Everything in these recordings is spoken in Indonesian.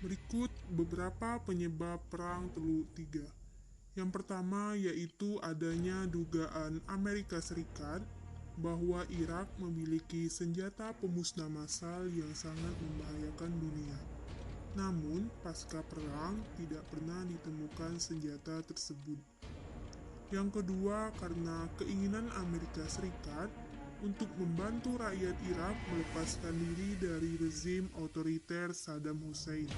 Berikut beberapa penyebab Perang Teluk Tiga. Yang pertama yaitu adanya dugaan Amerika Serikat bahwa Irak memiliki senjata pemusnah massal yang sangat membahayakan dunia. Namun, pasca perang tidak pernah ditemukan senjata tersebut. Yang kedua, karena keinginan Amerika Serikat untuk membantu rakyat Irak melepaskan diri dari rezim otoriter Saddam Hussein.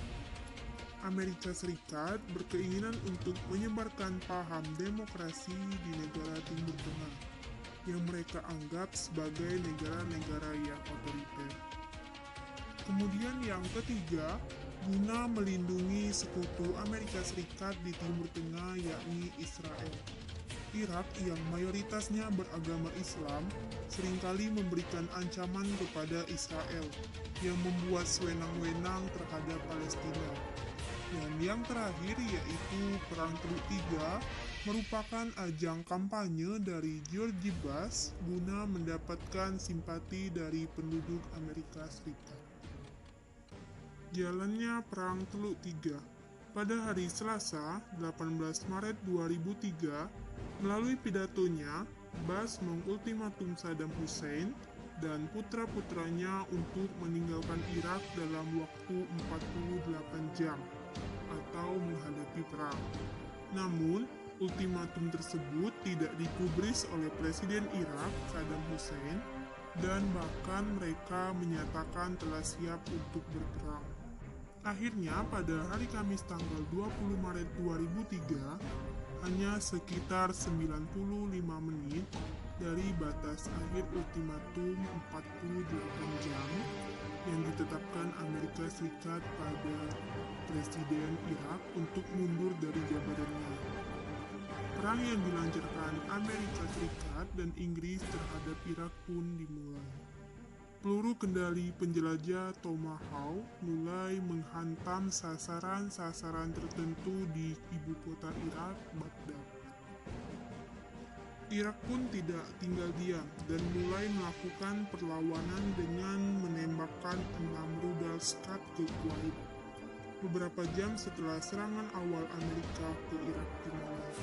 Amerika Serikat berkeinginan untuk menyebarkan paham demokrasi di negara Timur Tengah yang mereka anggap sebagai negara-negara yang otoriter. Kemudian yang ketiga, guna melindungi sekutu Amerika Serikat di Timur Tengah yakni Israel. Irak yang mayoritasnya beragama Islam seringkali memberikan ancaman kepada Israel yang membuat sewenang-wenang terhadap Palestina. Dan yang terakhir yaitu Perang Teluk Tiga merupakan ajang kampanye dari George Bush guna mendapatkan simpati dari penduduk Amerika Serikat. Jalannya Perang Teluk Tiga. Pada hari Selasa, 18 Maret 2003, melalui pidatonya, Bush mengultimatum Saddam Hussein dan putra-putranya untuk meninggalkan Irak dalam waktu 48 jam atau menghadapi perang. Namun, ultimatum tersebut tidak digubris oleh Presiden Irak, Saddam Hussein, dan bahkan mereka menyatakan telah siap untuk berperang. Akhirnya, pada hari Kamis tanggal 20 Maret 2003, hanya sekitar 95 menit dari batas akhir ultimatum 48 jam yang ditetapkan Amerika Serikat pada Presiden Irak untuk mundur dari jabatannya. Perang yang dilancarkan Amerika Serikat dan Inggris terhadap Irak pun dimulai. Peluru kendali penjelajah Tomahawk mulai menghantam sasaran-sasaran tertentu di ibu kota Irak, Baghdad. Irak pun tidak tinggal diam dan mulai melakukan perlawanan dengan menembakkan 6 rudal Scud ke Kuwait. Beberapa jam setelah serangan awal Amerika ke Irak dimulai.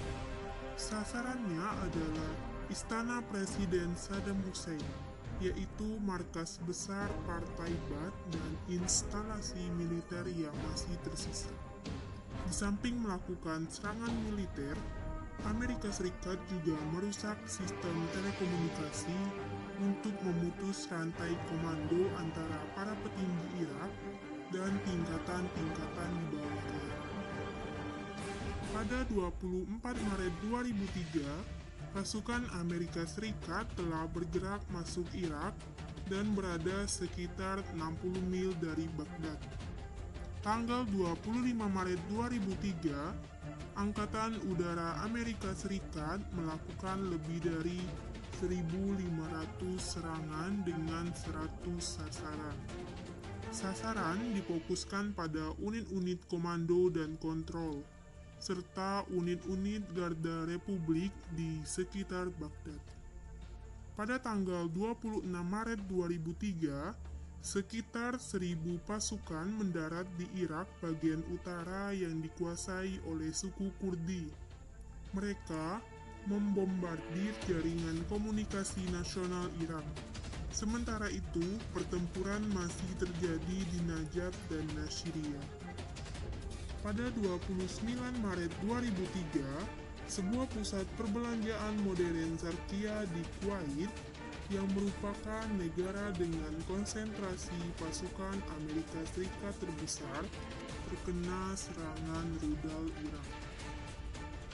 Sasarannya adalah Istana Presiden Saddam Hussein, yaitu markas besar Partai Baath dan instalasi militer yang masih tersisa. Di samping melakukan serangan militer, Amerika Serikat juga merusak sistem telekomunikasi untuk memutus rantai komando antara para petinggi Irak dan tingkatan-tingkatan di bawahnya. Pada 24 Maret 2003, pasukan Amerika Serikat telah bergerak masuk Irak dan berada sekitar 60 mil dari Baghdad. Tanggal 25 Maret 2003, Angkatan Udara Amerika Serikat melakukan lebih dari 1.500 serangan dengan 100 sasaran. Sasaran difokuskan pada unit-unit komando dan kontrol, serta unit-unit Garda Republik di sekitar Baghdad. Pada tanggal 26 Maret 2003, sekitar 1.000 pasukan mendarat di Irak bagian utara yang dikuasai oleh suku Kurdi. Mereka membombardir jaringan komunikasi nasional Irak. Sementara itu, pertempuran masih terjadi di Najaf dan Nasiriyah. Pada 29 Maret 2003, sebuah pusat perbelanjaan modern Zarkia di Kuwait yang merupakan negara dengan konsentrasi pasukan Amerika Serikat terbesar terkena serangan rudal Irak.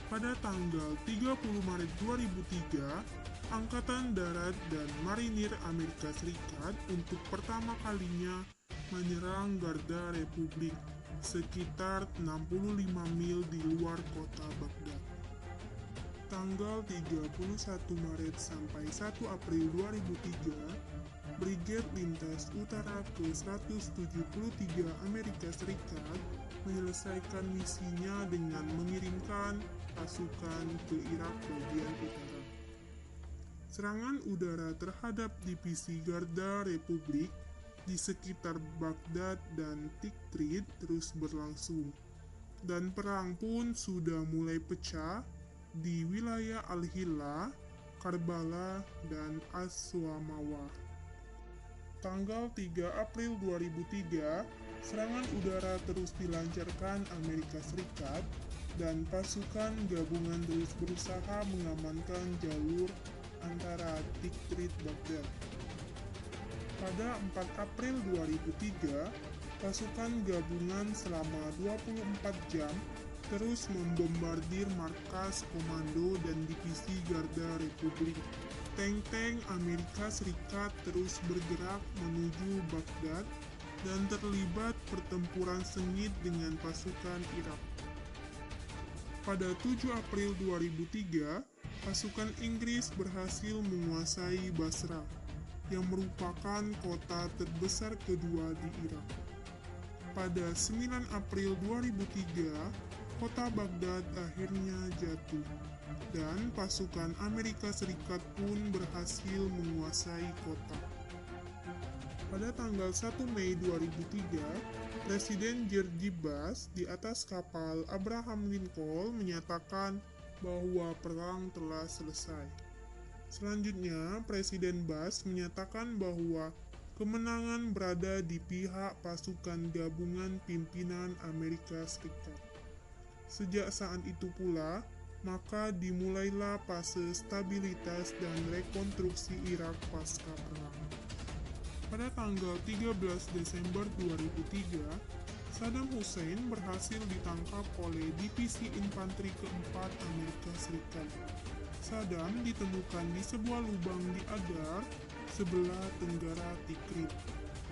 Pada tanggal 30 Maret 2003, Angkatan Darat dan Marinir Amerika Serikat untuk pertama kalinya menyerang Garda Republik sekitar 65 mil di luar kota Baghdad. Tanggal 31 Maret sampai 1 April 2003, Brigade Lintas Utara ke-173 Amerika Serikat menyelesaikan misinya dengan mengirimkan pasukan ke Irak bagian utara. Serangan udara terhadap divisi Garda Republik di sekitar Baghdad dan Tikrit terus berlangsung, dan perang pun sudah mulai pecah di wilayah Al-Hilla, Karbala, dan As-Suamawa. Tanggal 3 April 2003, serangan udara terus dilancarkan Amerika Serikat dan pasukan gabungan terus berusaha mengamankan jalur antara Tikrit Baghdad. Pada 4 April 2003, pasukan gabungan selama 24 jam terus membombardir markas komando dan divisi Garda Republik. Tank-tank Amerika Serikat terus bergerak menuju Baghdad dan terlibat pertempuran sengit dengan pasukan Irak. Pada 7 April 2003, pasukan Inggris berhasil menguasai Basra, yang merupakan kota terbesar kedua di Irak. Pada 9 April 2003, kota Baghdad akhirnya jatuh, dan pasukan Amerika Serikat pun berhasil menguasai kota. Pada tanggal 1 Mei 2003, Presiden George Bush di atas kapal Abraham Lincoln menyatakan bahwa perang telah selesai. Selanjutnya, Presiden Bush menyatakan bahwa kemenangan berada di pihak pasukan gabungan pimpinan Amerika Serikat. Sejak saat itu pula, maka dimulailah fase stabilitas dan rekonstruksi Irak pasca perang. Pada tanggal 13 Desember 2003, Saddam Hussein berhasil ditangkap oleh Divisi Infanteri keempat Amerika Serikat. Saddam ditemukan di sebuah lubang di Adar, sebelah tenggara Tikrit.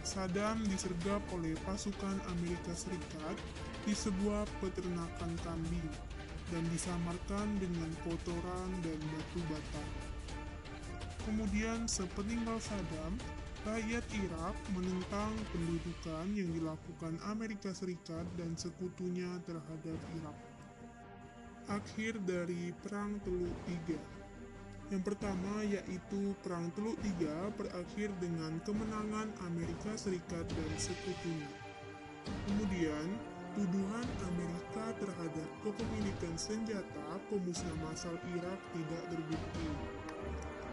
Saddam disergap oleh pasukan Amerika Serikat di sebuah peternakan kambing dan disamarkan dengan kotoran dan batu bata. Kemudian sepeninggal Saddam, rakyat Irak menentang pendudukan yang dilakukan Amerika Serikat dan sekutunya terhadap Irak. Akhir dari Perang Teluk Tiga. Yang pertama yaitu Perang Teluk Tiga berakhir dengan kemenangan Amerika Serikat dan sekutunya. Kemudian, tuduhan Amerika terhadap kepemilikan senjata pemusnah massal Irak tidak terbukti.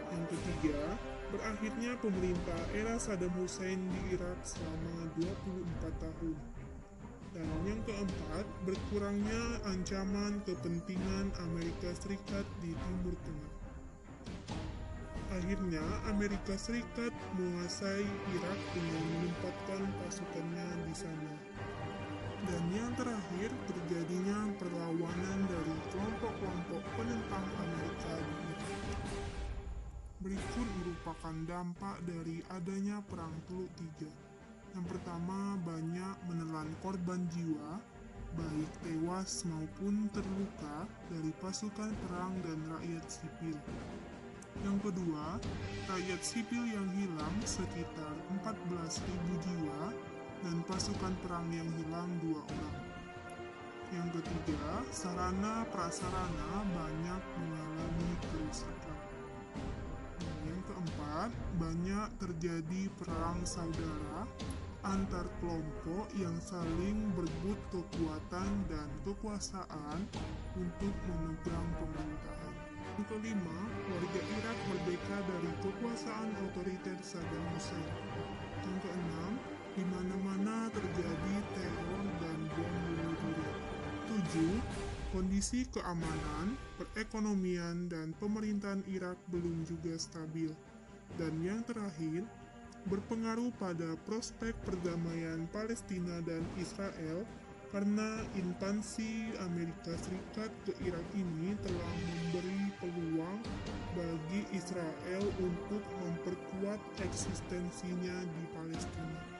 Yang ketiga, berakhirnya pemerintah era Saddam Hussein di Irak selama 24 tahun. Dan yang keempat, berkurangnya ancaman kepentingan Amerika Serikat di Timur Tengah. Akhirnya, Amerika Serikat menguasai Irak dengan menempatkan pasukannya di sana. Dan yang terakhir, terjadinya perlawanan dari kelompok-kelompok penentang Amerika di Irak. Berikut merupakan dampak dari adanya Perang Teluk Tiga. Yang pertama, banyak menelan korban jiwa, baik tewas maupun terluka dari pasukan perang dan rakyat sipil. Yang kedua, rakyat sipil yang hilang sekitar 14.000 jiwa dan pasukan perang yang hilang 2 orang. Yang ketiga, sarana prasarana banyak mengalami kerusakan. Dan yang keempat, banyak terjadi perang saudara antar kelompok yang saling berebut kekuatan dan kekuasaan untuk memegang pemerintahan. Yang kelima, warga Irak merdeka dari kekuasaan otoriter Saddam Hussein. Yang keenam, di mana-mana terjadi teror dan bom bunuh diri. 7. Kondisi keamanan, perekonomian, dan pemerintahan Irak belum juga stabil. Dan yang terakhir, berpengaruh pada prospek perdamaian Palestina dan Israel karena invasi Amerika Serikat ke Irak ini telah memberi peluang bagi Israel untuk memperkuat eksistensinya di Palestina.